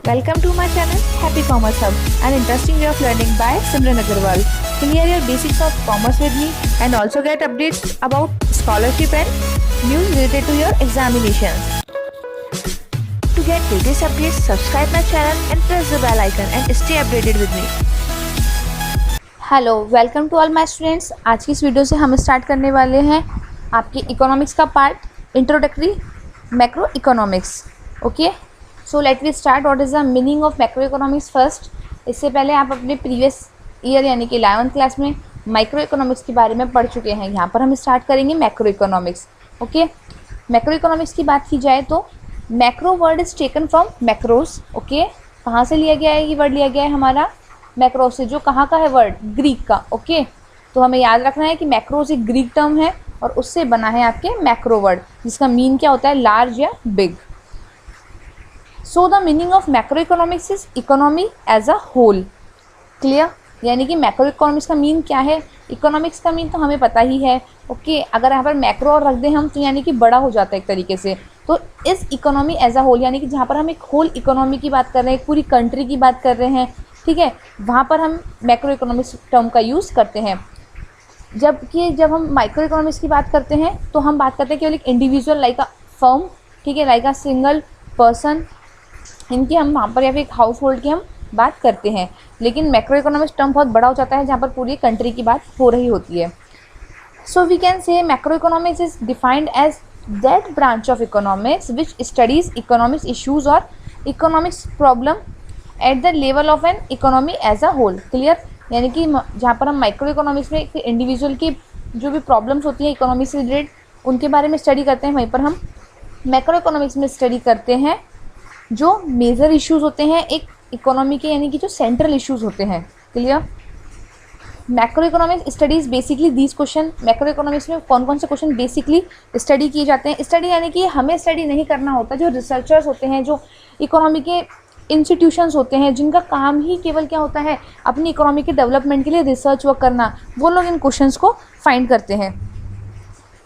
Welcome to my channel Happy Commerce Hub, an interesting way of learning by Simran Agarwal. Clear your basics of commerce with me and also get updates about scholarship and news related to your examinations. To get latest updates, subscribe my channel and press the bell icon and stay updated with me. Hello, welcome to all my students. आज की इस video से हम start करने वाले हैं आपके economics का part introductory macro economics. Okay, so let we start. What is the meaning of macro economics first. इससे पहले आप अपने प्रीवियस ईयर यानी कि 11th क्लास में माइक्रो इकोनॉमिक्स के बारे में पढ़ चुके हैं। यहाँ पर हम स्टार्ट करेंगे macro economics. Okay, macro economics की बात की जाए तो macro word is taken from macros. Okay, कहाँ से लिया गया है? ये वर्ड लिया गया है हमारा मैक्रो से, जो कहाँ का है वर्ड? ग्रीक का। ओके, तो हमें याद रखना है कि मैक्रोस एक ग्रीक टर्म है और उससे बना है आपके मैक्रो वर्ड, जिसका मीन क्या होता है? लार्ज या big. So the meaning of macro economics is economy as a whole. Clear? यानी कि मैक्रो इकोनॉमिक्स का मीन क्या है? इकोनॉमिक्स का मीन तो हमें पता ही है। ओके, अगर यहाँ पर मैक्रो और रख दें हम तो यानी कि बड़ा हो जाता है एक तरीके से। तो इस इकोनॉमी एज अ होल यानी कि जहाँ पर हम एक होल इकोनॉमी की बात कर रहे हैं, एक पूरी कंट्री की बात कर रहे हैं, ठीक है, वहाँ पर हम मैक्रो इकोनॉमिक्स टर्म का यूज़ करते हैं। जबकि जब हम माइक्रो इकोनॉमिक्स की बात करते हैं तो हम बात करते हैं केवल एक इंडिविजुअल लाइक अ फर्म, ठीक है, लाइक अ सिंगल पर्सन, इनकी हम वहाँ पर या फिर एक हाउस होल्ड की हम बात करते हैं। लेकिन मैक्रो इकोनॉमिक्स टर्म बहुत बड़ा हो जाता है जहाँ पर पूरी कंट्री की बात हो रही होती है। So we can say macro economics is defined as that branch of economics which studies economics issues और economics problem at the level of an economy as a whole. Clear? यानी कि जहाँ पर हम माइक्रो इकोनॉमिक्स में एक individual की जो भी प्रॉब्लम्स होती हैं इकोनॉमी से रिलेटेड उनके बारे में स्टडी करते हैं, वहीं पर हम मैक्रो इकोनॉमिक्स में स्टडी करते हैं जो मेजर इश्यूज़ होते हैं एक इकोनॉमी के, यानी कि जो सेंट्रल इश्यूज़ होते हैं। Clear? Macro economics studies basically these question. Macro economics में कौन कौन से क्वेश्चन बेसिकली स्टडी किए जाते हैं? स्टडी यानी कि हमें स्टडी नहीं करना होता, जो रिसर्चर्स होते हैं, जो इकोनॉमी के इंस्टीट्यूशंस होते हैं, जिनका काम ही केवल क्या होता है? अपनी इकोनॉमी के डेवलपमेंट के लिए रिसर्च वर्क करना, वो लोग इन क्वेश्चंस को फाइंड करते हैं।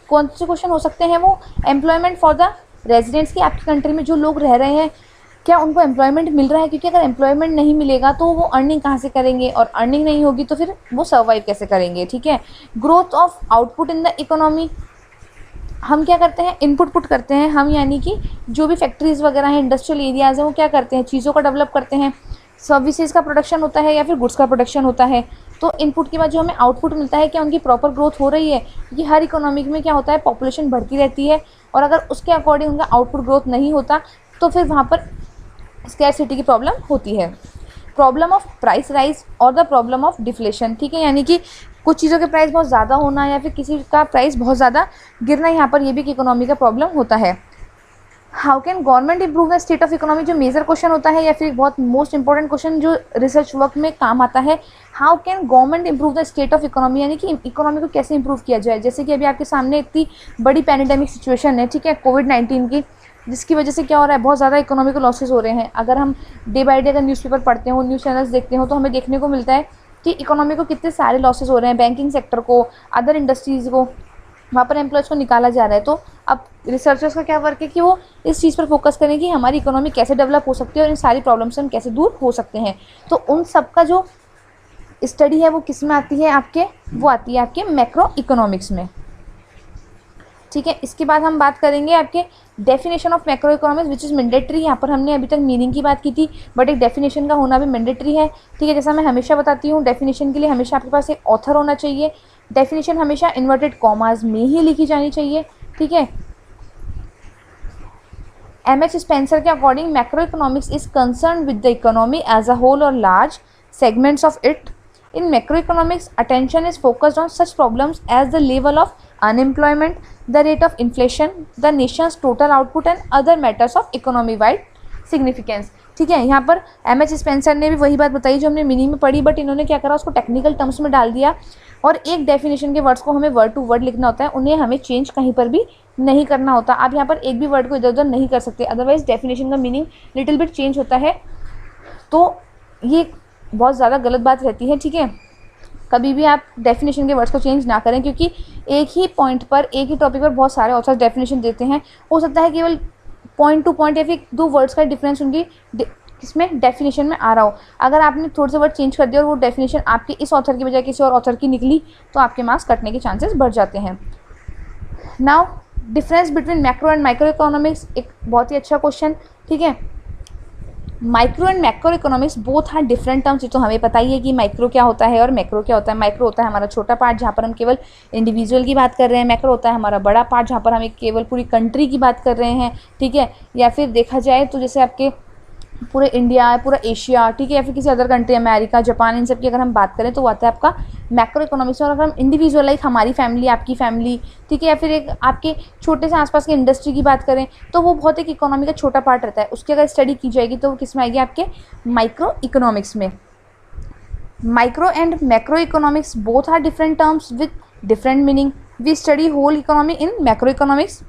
कौन से क्वेश्चन हो सकते हैं वो? एम्प्लॉयमेंट फॉर द रेजिडेंट्स, की आपकी कंट्री में जो लोग रह रहे हैं क्या उनको एम्प्लॉयमेंट मिल रहा है? क्योंकि अगर एम्प्लॉयमेंट नहीं मिलेगा तो वो अर्निंग कहाँ से करेंगे, और अर्निंग नहीं होगी तो फिर वो सर्वाइव कैसे करेंगे? ठीक है। Growth of output in the economy, हम क्या करते हैं? इनपुट पुट करते हैं हम, यानी कि जो भी फैक्ट्रीज़ वगैरह हैं, इंडस्ट्रियल एरियाज़ हैं, वो क्या करते हैं? चीज़ों को डेवलप करते हैं। सर्विसेज का प्रोडक्शन होता है या फिर गुड्स का प्रोडक्शन होता है। तो इनपुट के बाद जो हमें आउटपुट मिलता है, क्या उनकी प्रॉपर ग्रोथ हो रही है? क्योंकि हर इकोनॉमिक में क्या होता है? पॉपुलेशन बढ़ती रहती है, और अगर उसके अकॉर्डिंग उनका आउटपुट ग्रोथ नहीं होता तो फिर वहाँ पर स्कैरसिटी की प्रॉब्लम होती है। प्रॉब्लम ऑफ प्राइस राइज और द प्रॉब्लम ऑफ डिफ्लेशन, ठीक है, यानी कि कुछ चीज़ों के प्राइस बहुत ज़्यादा होना या फिर किसी का प्राइस बहुत ज़्यादा गिरना, यहाँ पर ये भी एक इकोनॉमी का प्रॉब्लम होता है। How can government improve the state of economy, जो मेजर क्वेश्चन होता है या फिर बहुत मोस्ट इंपॉर्टेंट क्वेश्चन जो रिसर्च वर्क में काम आता है। How can government improve the state of economy, यानी कि इकोनॉमी को कैसे इंप्रूव किया जाए। जैसे कि अभी आपके सामने इतनी बड़ी पैंडेमिक सिचुएशन है, ठीक है, कोविड-19 की, जिसकी वजह से क्या हो रहा है? बहुत ज़्यादा इकोनॉमिकल लॉसेस हो रहे हैं। अगर हम डे बाय डे अगर न्यूज़पेपर पढ़ते हो, न्यूज़ चैनल्स देखते हो, तो हमें देखने को मिलता है कि इकोनॉमी को कितने सारे लॉसेस हो रहे हैं। बैंकिंग सेक्टर को, अदर इंडस्ट्रीज़ को, वहाँ पर एम्प्लॉयज़ को निकाला जा रहा है। तो अब रिसर्चर्स का क्या वर्क है कि वो इस चीज़ पर फोकस करें कि हमारी इकोनॉमी कैसे डेवलप हो सकती है और इन सारी प्रॉब्लम से हम कैसे दूर हो सकते हैं। तो उन सब का जो स्टडी है वो किस में आती है आपके? वो आती है आपके मैक्रो इकोनॉमिक्स में। ठीक है, इसके बाद हम बात करेंगे आपके definition of macro economics which is mandatory. यहाँ पर हमने अभी तक मीनिंग की बात की थी, बट एक डेफिनेशन का होना भी मैंडेटरी है। ठीक है, जैसा मैं हमेशा बताती हूँ, डेफिनेशन के लिए हमेशा आपके पास एक ऑथर होना चाहिए। डेफिनेशन हमेशा इन्वर्टेड कॉमास में ही लिखी जानी चाहिए। ठीक है। एम.एच. स्पेंसर के according macro economics is concern with the economy as a whole और large segments of it. In macroeconomics, attention is focused on such problems as the level of unemployment, the rate of inflation, the nation's total output and other matters of economy-wide significance. ठीक है, यहाँ पर M H. Spencer ने भी वही बात बताई जो हमने मीनिंग में पढ़ी, बट इन्होंने क्या करा? उसको टेक्निकल टर्म्स में डाल दिया, और एक डेफिनेशन के वर्ड्स को हमें वर्ड टू वर्ड लिखना होता है, उन्हें हमें चेंज कहीं पर भी नहीं करना होता। आप यहाँ पर एक भी वर्ड को इधर उधर नहीं कर सकते, अदरवाइज डेफिनेशन का मीनिंग लिटिल बिट चेंज होता है। तो ये बहुत ज़्यादा गलत बात रहती है। ठीक है, कभी भी आप डेफिनेशन के वर्ड्स को चेंज ना करें, क्योंकि एक ही पॉइंट पर, एक ही टॉपिक पर बहुत सारे ऑथर्स डेफिनेशन देते हैं। हो सकता है केवल पॉइंट टू पॉइंट या फिर 2 वर्ड्स का डिफरेंस उनकी किसमें, डेफिनेशन में आ रहा हो। अगर आपने थोड़े से वर्ड चेंज कर दिया और वो डेफिनेशन आपके इस ऑथर की बजाय किसी और ऑथर की निकली तो आपके मार्क्स कटने के चांसेस बढ़ जाते हैं। Now difference between macro and micro economics, एक बहुत ही अच्छा क्वेश्चन, ठीक है। Micro and macro economics both are different terms. ये तो हमें पता ही है कि माइक्रो क्या होता है और मैक्रो क्या होता है। माइक्रो होता है हमारा छोटा पार्ट जहाँ पर हम केवल इंडिविजुअल की बात कर रहे हैं, मैक्रो होता है हमारा बड़ा पार्ट जहाँ पर हम केवल पूरी कंट्री की बात कर रहे हैं, ठीक है। या फिर देखा जाए तो जैसे आपके पूरे इंडिया, पूरा एशिया, ठीक है, या फिर किसी अदर कंट्री, अमेरिका, जापान, इन सब की अगर हम बात करें तो वो आता है आपका मैक्रो इकोनॉमिक्स। और अगर हम इंडिविजुअल लाइक हमारी फैमिली, आपकी फैमिली, ठीक है, या फिर एक आपके छोटे से आसपास के इंडस्ट्री की बात करें तो वो बहुत एक इकोनॉमी का छोटा पार्ट रहता है। उसकी अगर स्टडी की जाएगी तो वो किस में आएगी, आपके माइक्रो इकोनॉमिक्स में। Micro and macro economics both are different terms with different meaning. We study whole economy in macro economics,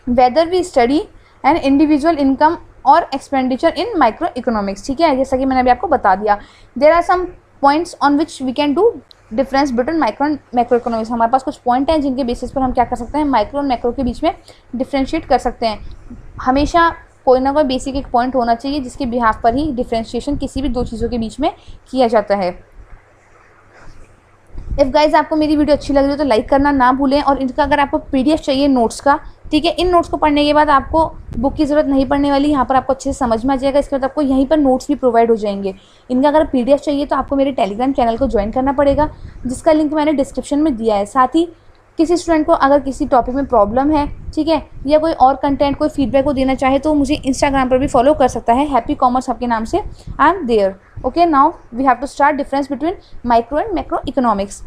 whether we study an individual income और एक्सपेंडिचर इन माइक्रो इकोनॉमिक्स, ठीक है। जैसा कि मैंने अभी आपको बता दिया, there are some points on which we can do difference between micro and macro economics. हमारे पास कुछ पॉइंट हैं जिनके बेसिस पर हम क्या कर सकते हैं, माइक्रो और मैक्रो के बीच में डिफ्रेंशिएट कर सकते हैं। हमेशा कोई ना कोई बेसिक एक पॉइंट होना चाहिए जिसके बिहाफ पर ही डिफ्रेंशिएशन किसी भी दो चीज़ों के बीच में किया जाता है। इफ़ गाइज आपको मेरी वीडियो अच्छी लग रही हो तो लाइक करना ना भूलें। और इनका अगर आपको PDF चाहिए नोट्स का, ठीक है, इन नोट्स को पढ़ने के बाद आपको बुक की ज़रूरत नहीं पड़ने वाली, यहाँ पर आपको अच्छे से समझ में आ जाएगा। इसके बाद आपको यहीं पर नोट्स भी प्रोवाइड हो जाएंगे। इनका अगर PDF चाहिए तो आपको मेरे टेलीग्राम चैनल को ज्वाइन करना पड़ेगा, जिसका लिंक मैंने डिस्क्रिप्शन में दिया है। साथ ही किसी स्टूडेंट को अगर किसी टॉपिक में प्रॉब्लम है, ठीक है, या कोई और कंटेंट, कोई फीडबैक को देना चाहे तो मुझे इंस्टाग्राम पर भी फॉलो कर सकता है, हैप्पी कॉमर्स हब के नाम से। I am there. Okay, now we have to start difference between micro and macro economics.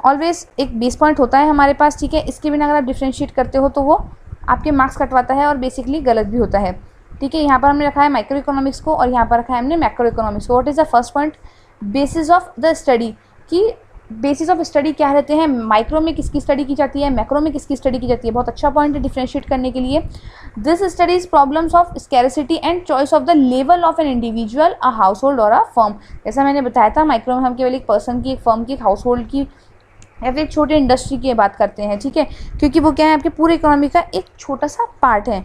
Always एक बेस पॉइंट होता है हमारे पास, ठीक है। इसके बिना अगर आप डिफ्रेंशिएट करते हो तो वो आपके मार्क्स कटवाता है और बेसिकली गलत भी होता है, ठीक है। यहाँ पर हमने रखा है माइक्रो इकोनॉमिक्स को और यहाँ पर रखा है हमने मैक्रो इकोनॉमिक्स को। What is the first point, basis of the study, कि बेसिस ऑफ स्टडी क्या रहते हैं, माइक्रो में किसकी स्टडी की जाती है, मैक्रो में किसकी स्टडी की जाती है। बहुत अच्छा पॉइंट है डिफ्रेंशिएट करने के लिए। This studies problems of scarcity and choice of the level of an individual, a house hold और अ फर्म। जैसा मैंने बताया था, माइक्रो में हम केवल एक पर्सन की, एक फर्म की, एक हाउस होल्ड की या फिर एक छोटे इंडस्ट्री की बात करते हैं, ठीक है, क्योंकि वो क्या है, आपके पूरे इकोनॉमी का एक छोटा सा पार्ट है।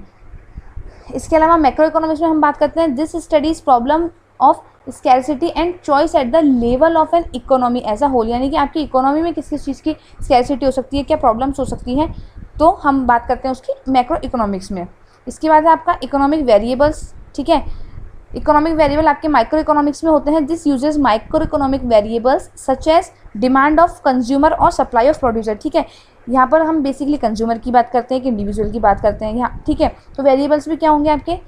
इसके अलावा मैक्रो इकोनॉमिक्स में हम बात करते हैं, this studies problem of scarcity and choice at the level of an economy as a whole, यानी कि आपकी इकोनॉमी में किस किस चीज़ की स्कैरसिटी हो सकती है, क्या प्रॉब्लम्स हो सकती हैं, तो हम बात करते हैं उसकी मैक्रो इकोनॉमिक्स में। इसके बाद है आपका इकोनॉमिक वेरिएबल्स, ठीक है। इकोनॉमिक वेरिएबल आपके माइक्रो इकोनॉमिक्स में होते हैं। This uses micro economic variables such as demand of consumer और सप्लाई ऑफ प्रोड्यूसर, ठीक है। यहाँ पर हम बेसिकली कंज्यूमर की बात करते हैं कि इंडिविजुअल की बात करते हैं यहाँ, ठीक है। तो वेरिएबल्स भी क्या होंगे आपके,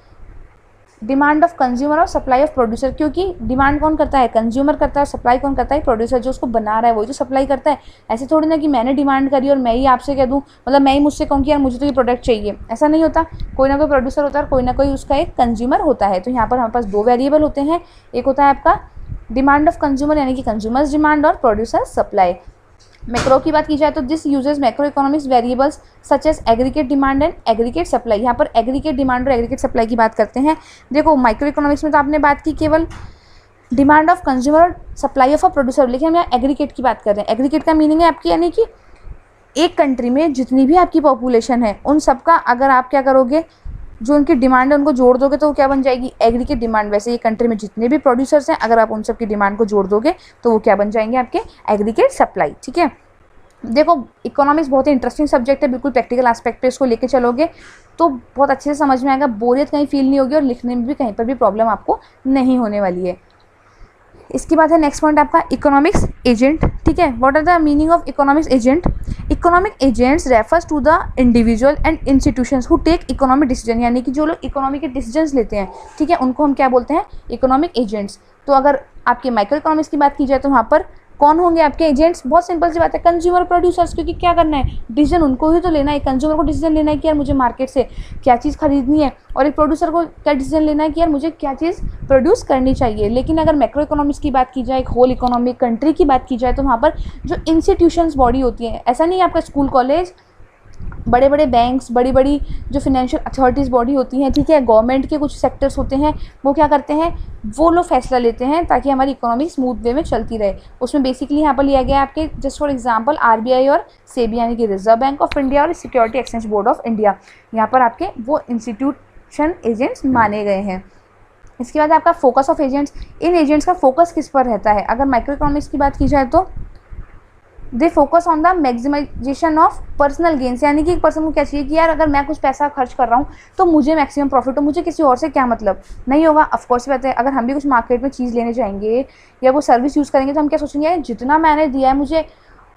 डिमांड ऑफ कंज्यूमर और सप्लाई ऑफ प्रोड्यूसर, क्योंकि डिमांड कौन करता है, कंज्यूमर करता है, और सप्लाई कौन करता है, प्रोड्यूसर, जो उसको बना रहा है वही तो सप्लाई करता है। ऐसे थोड़ी ना कि मैंने डिमांड करी और मैं ही आपसे कह दूँ, मतलब मैं ही मुझसे कहूँ कि यार मुझे तो ये प्रोडक्ट चाहिए, ऐसा नहीं होता। कोई ना कोई प्रोड्यूसर होता है और कोई ना कोई उसका एक कंज्यूमर होता है। तो यहाँ पर हमारे पास दो वेरिएबल होते हैं, एक होता है आपका डिमांड ऑफ कंज्यूमर यानी कि कंज्यूमर्स डिमांड, और प्रोड्यूसर सप्लाई। मैक्रो की बात की जाए तो this uses macro economics variables such as aggregate demand and aggregate supply. यहाँ पर एग्रीगेट डिमांड और एग्रीगेट सप्लाई की बात करते हैं। देखो माइक्रो इकोनॉमिक्स में तो आपने बात की केवल डिमांड ऑफ कंज्यूमर और सप्लाई ऑफ अ प्रोड्यूसर, लेकिन हम यहाँ एग्रीगेट की बात कर रहे हैं। एग्रीगेट का मीनिंग है आपकी, यानी कि एक कंट्री में जितनी भी आपकी पॉपुलेशन है उन सबका अगर आप क्या करोगे, जो उनकी डिमांड है उनको जोड़ दोगे तो वो क्या बन जाएगी, एग्रीगेट डिमांड। वैसे ये कंट्री में जितने भी प्रोड्यूसर्स हैं अगर आप उन सब की डिमांड को जोड़ दोगे तो वो क्या बन जाएंगे, आपके एग्रीगेट सप्लाई, ठीक है। देखो इकोनॉमिक्स बहुत ही इंटरेस्टिंग सब्जेक्ट है, बिल्कुल प्रैक्टिकल एस्पेक्ट पे इसको लेके चलोगे तो बहुत अच्छे से समझ में आएगा, बोरियत कहीं फील नहीं होगी और लिखने में भी कहीं पर भी प्रॉब्लम आपको नहीं होने वाली है। इसके बाद है नेक्स्ट पॉइंट आपका इकोनॉमिक्स एजेंट, ठीक है। What are the meaning of economics agent, economic agents refers to the individual and institutions who take economic decision, यानी कि जो लोग इकोनॉमिक के डिसीजंस लेते हैं, ठीक है, उनको हम क्या बोलते हैं, इकोनॉमिक एजेंट्स। तो अगर आपके माइक्रो इकोनॉमिक्स की बात की जाए तो वहाँ पर कौन होंगे आपके एजेंट्स, बहुत सिंपल सी बात है, कंज्यूमर प्रोड्यूसर्स, क्योंकि क्या करना है, डिसीजन उनको ही तो लेना है। कंज्यूमर को डिसीजन लेना है कि यार मुझे मार्केट से क्या चीज़ खरीदनी है, और एक प्रोड्यूसर को क्या डिसीजन लेना है कि यार मुझे क्या चीज़ प्रोड्यूस करनी चाहिए। लेकिन अगर मैक्रो इकोनॉमिक्स की बात की जाए, एक होल इकोनॉमिक कंट्री की बात की जाए, तो वहाँ पर जो इंस्टीट्यूशंस बॉडी होती है, ऐसा नहीं है आपका स्कूल कॉलेज, बड़े बड़े बैंक्स, बड़ी बड़ी जो फिनेंशियल अथॉरिटीज़ बॉडी होती हैं, ठीक है, गवर्नमेंट के कुछ सेक्टर्स होते हैं, वो क्या करते हैं, वो लोग फैसला लेते हैं ताकि हमारी इकोनॉमी स्मूथ वे में चलती रहे। उसमें बेसिकली यहाँ पर लिया गया है आपके जस्ट फॉर एग्जांपल RBI और सेबी यानी कि रिजर्व बैंक ऑफ इंडिया और security exchange board of India, यहाँ पर आपके वो इंस्टीट्यूशन एजेंट्स माने गए हैं। इसके बाद आपका focus of agents, in agents का फोकस किस पर रहता है। अगर माइक्रो इकोनॉमिक्स की बात की जाए तो they focus on the maximisation of personal gains, यानी कि एक पर्सन को क्या चाहिए कि यार अगर मैं कुछ पैसा खर्च कर रहा हूँ तो मुझे मैक्सिमम प्रॉफिट हो, मुझे किसी और से क्या मतलब नहीं होगा। ऑफकोर्स बात है, अगर हम भी कुछ मार्केट में चीज़ लेने जाएंगे या वो सर्विस यूज़ करेंगे तो हम क्या सोचेंगे, जितना मैंने दिया है मुझे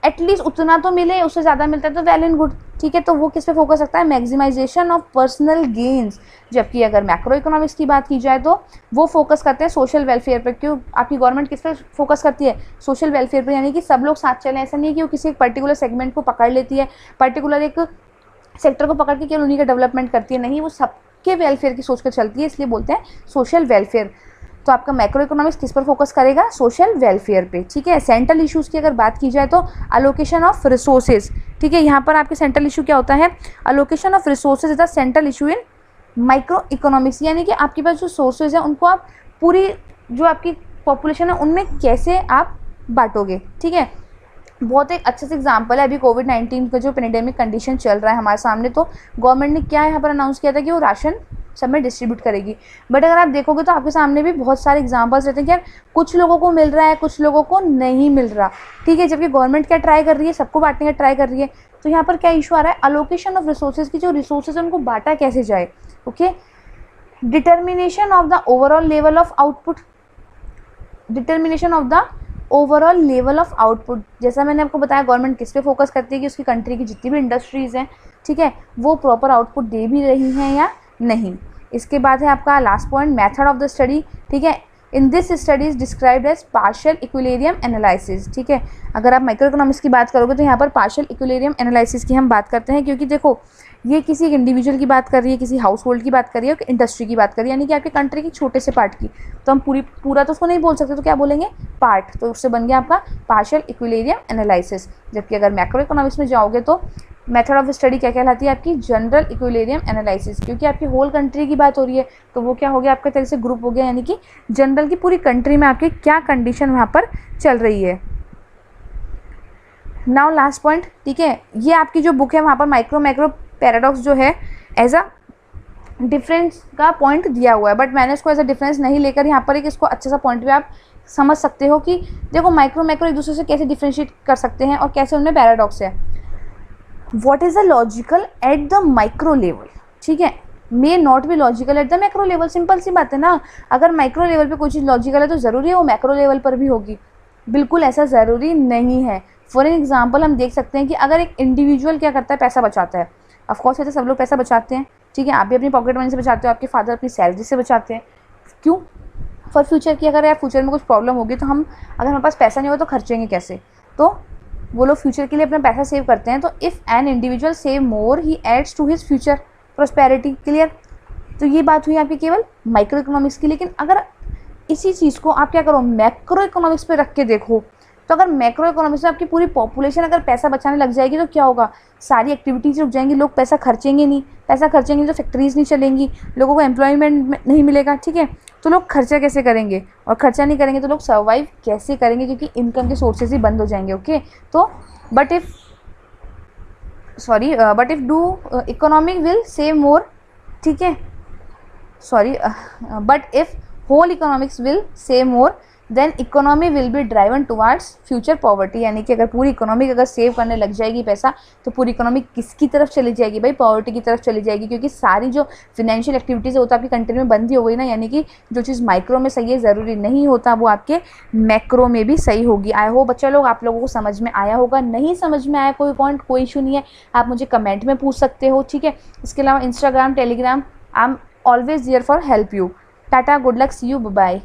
एटलीस्ट उतना तो मिले, उससे ज़्यादा मिलता है तो वेल एंड गुड, ठीक है। तो वो किस पे फोकस रखता है, मैक्सिमाइजेशन ऑफ पर्सनल गेन्स। जबकि अगर मैक्रो इकोनॉमिक्स की बात की जाए तो वो फोकस करते हैं सोशल वेलफेयर पे। क्यों, आपकी गवर्नमेंट किस पे फोकस करती है, सोशल वेलफेयर पे, यानी कि सब लोग साथ चलें। ऐसा नहीं है कि वो किसी एक पर्टिकुलर सेगमेंट को पकड़ लेती है, पर्टिकुलर एक सेक्टर को पकड़ के केवल उन्हीं का डेवलपमेंट करती है, नहीं, वो सबके वेलफेयर की सोच कर चलती है, इसलिए बोलते हैं सोशल वेलफेयर। तो आपका मैक्रो इकोनॉमिक्स किस पर फोकस करेगा, सोशल वेलफेयर पे, ठीक है। सेंट्रल इश्यूज़ की अगर बात की जाए तो अलोकेशन ऑफ रिसोर्सेज, ठीक है। यहाँ पर आपके सेंट्रल इशू क्या होता है, allocation of resources is the central issue in micro economics, यानी कि आपके पास जो सोर्सेज हैं उनको आप पूरी जो आपकी पॉपुलेशन है उनमें कैसे आप बांटोगे, ठीक है। बहुत एक अच्छे से एग्जांपल है, अभी कोविड-19 का जो पेंडेमिक कंडीशन चल रहा है हमारे सामने, तो गवर्नमेंट ने क्या यहाँ पर अनाउंस किया था कि वो राशन सब में डिस्ट्रीब्यूट करेगी। बट अगर आप देखोगे तो आपके सामने भी बहुत सारे एग्जांपल्स रहते हैं कि यार कुछ लोगों को मिल रहा है, कुछ लोगों को नहीं मिल रहा, ठीक है। जबकि गवर्नमेंट क्या ट्राई कर रही है, सबको बांटने का ट्राई कर रही है। तो यहाँ पर क्या इशू आ रहा है, अलोकेशन ऑफ रिसोर्सेज की, जो रिसोर्सेज है उनको बांटा कैसे जाए, okay. Determination of the overall level of output, determination of the overall level of output, जैसा मैंने आपको बताया गवर्नमेंट किस पे फोकस करती है कि उसकी कंट्री की जितनी भी इंडस्ट्रीज़ हैं, ठीक है, वो प्रॉपर आउटपुट दे भी रही हैं या नहीं। इसके बाद है आपका last point, method of the study, ठीक है। In this study is described as partial equilibrium analysis, ठीक है। अगर आप माइक्रो इकोनॉमिक्स की बात करोगे तो यहाँ पर पार्शियल इक्विलिब्रियम एनालिसिस की हम बात करते हैं, क्योंकि देखो ये किसी एक इंडिविजुअल की बात कर रही है, किसी हाउस होल्ड की बात कर रही है, इंडस्ट्री की बात कर रही है, यानी कि आपके कंट्री की छोटे से पार्ट की। तो हम पूरा तो उसको नहीं बोल सकते, तो क्या बोलेंगे, पार्ट। तो उससे बन गया आपका पार्शियल इक्विलिब्रियम एनालिसिस। जबकि अगर मैक्रो इकोनॉमिक्स में जाओगे तो मेथड ऑफ स्टडी क्या कहलाती है, आपकी जनरल इक्विलिब्रियम एनालिसिस, क्योंकि आपकी होल कंट्री की बात हो रही है तो वो क्या हो गया, आपका तरह से ग्रुप हो गया, यानी कि जनरल की पूरी कंट्री में आपकी क्या कंडीशन वहाँ पर चल रही है। नाउ लास्ट पॉइंट, ठीक है, ये आपकी जो बुक है वहाँ पर माइक्रो मैक्रो पैराडॉक्स जो है एज अ डिफरेंस का पॉइंट दिया हुआ है, बट मैंने उसको एज अ डिफरेंस नहीं लेकर यहाँ पर एक इसको अच्छे सा पॉइंट भी आप समझ सकते हो कि देखो माइक्रो मैक्रो एक दूसरे से कैसे डिफ्रेंशिएट कर सकते हैं और कैसे उनमें पैराडॉक्स है। What is the logical at the micro level, ठीक है, may not be logical at the macro level, simple सी बात है ना। अगर माइक्रो लेवल पे कोई चीज़ लॉजिकल है तो ज़रूरी है वो मैक्रो लेवल पर भी होगी, बिल्कुल ऐसा ज़रूरी नहीं है। फॉर एग्जांपल हम देख सकते हैं कि अगर एक इंडिविजुअल क्या करता है, पैसा बचाता है, ऑफकोर्स ऐसे सब लोग पैसा बचाते हैं, ठीक है, आप भी अपनी पॉकेट मनी से बचाते हो, आपके फादर अपनी सैलरी से बचाते हैं, क्यों, फॉर फ्यूचर की अगर यार फ्यूचर में कुछ प्रॉब्लम होगी तो हम अगर हमारे पास पैसा नहीं होगा तो खर्चेंगे कैसे, तो वो लोग फ्यूचर के लिए अपना पैसा सेव करते हैं। तो if an individual save more he adds to his future prosperity, clear. तो ये बात हुई आपकी केवल माइक्रो इकोनॉमिक्स की। लेकिन अगर इसी चीज़ को आप क्या करो, मैक्रो इकोनॉमिक्स पे रख के देखो, तो अगर मैक्रो इकोनॉमिक्स में आपकी पूरी पॉपुलेशन अगर पैसा बचाने लग जाएगी तो क्या होगा, सारी एक्टिविटीज़ रुक जाएंगी, लोग पैसा खर्चेंगे नहीं, पैसा खर्चेंगे तो फैक्ट्रीज नहीं चलेंगी, लोगों को एम्प्लॉयमेंट नहीं मिलेगा, ठीक है। तो लोग खर्चा कैसे करेंगे, और खर्चा नहीं करेंगे तो लोग सर्वाइव कैसे करेंगे, क्योंकि इनकम के सोर्सेज ही बंद हो जाएंगे, ओके। तो but if do economic will save more, ठीक है, but if whole economics will save more then economy will be driven towards future poverty, यानी कि अगर पूरी इकोनॉमी अगर सेव करने लग जाएगी पैसा तो पूरी इकोनॉमी किसकी तरफ चली जाएगी भाई, पॉवर्टी की तरफ चली जाएगी, क्योंकि सारी जो फिनेंशियल एक्टिविटीज़ होता है आपकी कंट्री में बंद ही हो गई ना। यानी कि जो चीज़ माइक्रो में सही है ज़रूरी नहीं होता वो आपके मैक्रो में भी सही होगी। आई होप बच्चा लोग आप लोगों को समझ में आया होगा, नहीं समझ में आया कोई पॉइंट कोई इशू नहीं है, आप मुझे कमेंट में पूछ सकते हो, ठीक है। इसके अलावा Instagram Telegram I am always there for help you. Tata, good luck, see you, bye.